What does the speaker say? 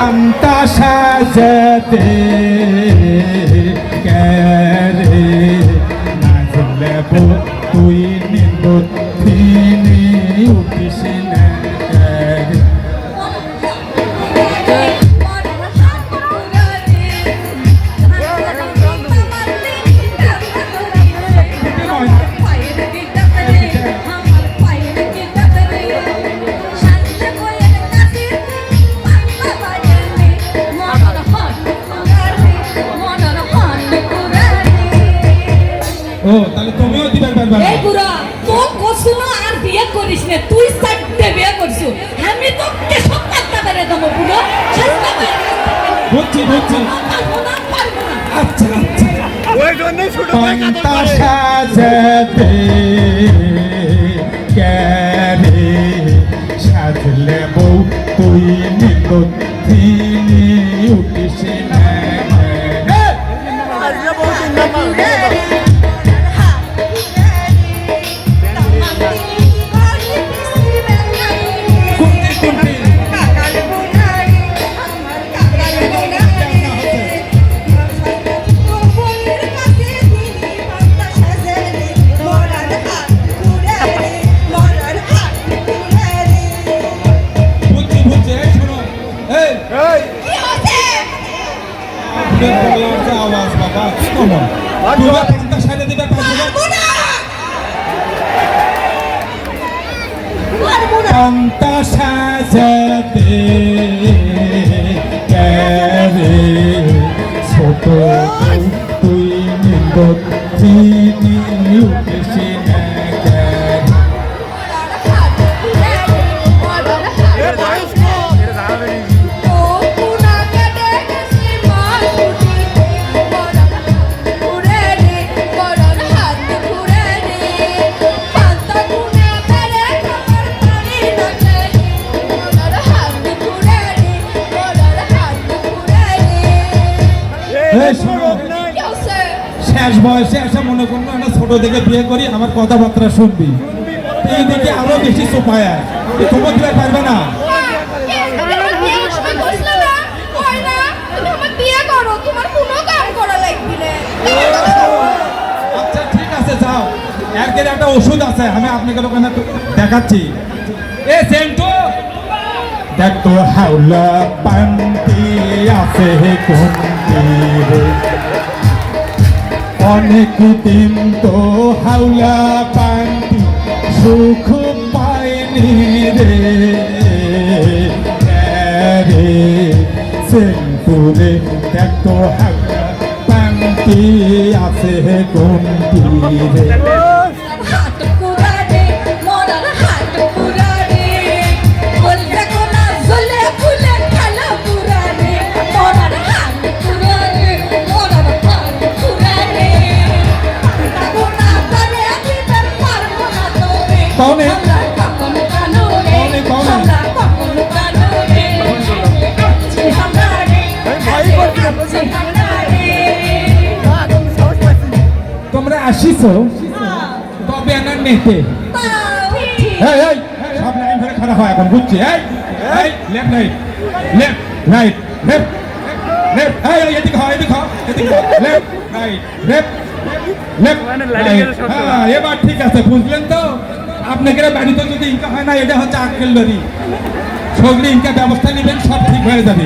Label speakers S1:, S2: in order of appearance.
S1: পান্তা সাজাতে কেরে নাচলে তুই নিন্দ তিনি উঠিস না কেরে ও তাহলে তুমিও দিবেন পারবা
S2: এই বুড়া তো কসুনো আর বিয়ে করিস না তুই সাইডে বিয়ে করছিস আমি তো কে সব টাকা বেরে দেব বুড়া
S1: বুঝছি আচ্ছা
S3: ওই জন্যই ছোট ভাই
S1: পান্তা সাজাতে কেরে সাজলে বউ তুই নিত তিনি উঠিস না
S3: আজকে বহুত দিন নাম্বার
S1: আওয়াজ বাবা কি করবো পান্তা সাইডে দিবে পান্তা সাজাতে কেরে ছোট তুই নিন্দ তিনি উঠিস না শেষ বয়সে এসে মনে করলো একটা ছোট থেকে বিয়ে করি আমার কথাবার্তা শুনবি এই দিকে আরো বেশি সোপায় তোমার দিলে পারবে না আচ্ছা ঠিক আছে যাও এর একটা ওষুধ আছে আমি আপনাকে ওখানে দেখাচ্ছি এ সেন্টু দেখ তো হাওলা পান্তি আছে কোনটি অনেক দিন তো হাওলা পান্তি সুখ পায়নি রে সেন্টুরে দেখ তো হাওলা পান্তি আছে কোনটি রে কৌনে তোমরা আসিস তবে না নেতে সব লাইন ধরে খারাপ হয় এখন বুঝছি লেফট রাইট লেফট এদিকে হয় লেফট রাইট লেফট এবার ঠিক আছে বুঝলেন তো আপনাকে বাড়িতে যদি ইনকা হয় না এটা হচ্ছে আক্কেল লরি সগলি ইনকা ব্যবস্থা নেবেন সব ঠিক হয়ে যাবে।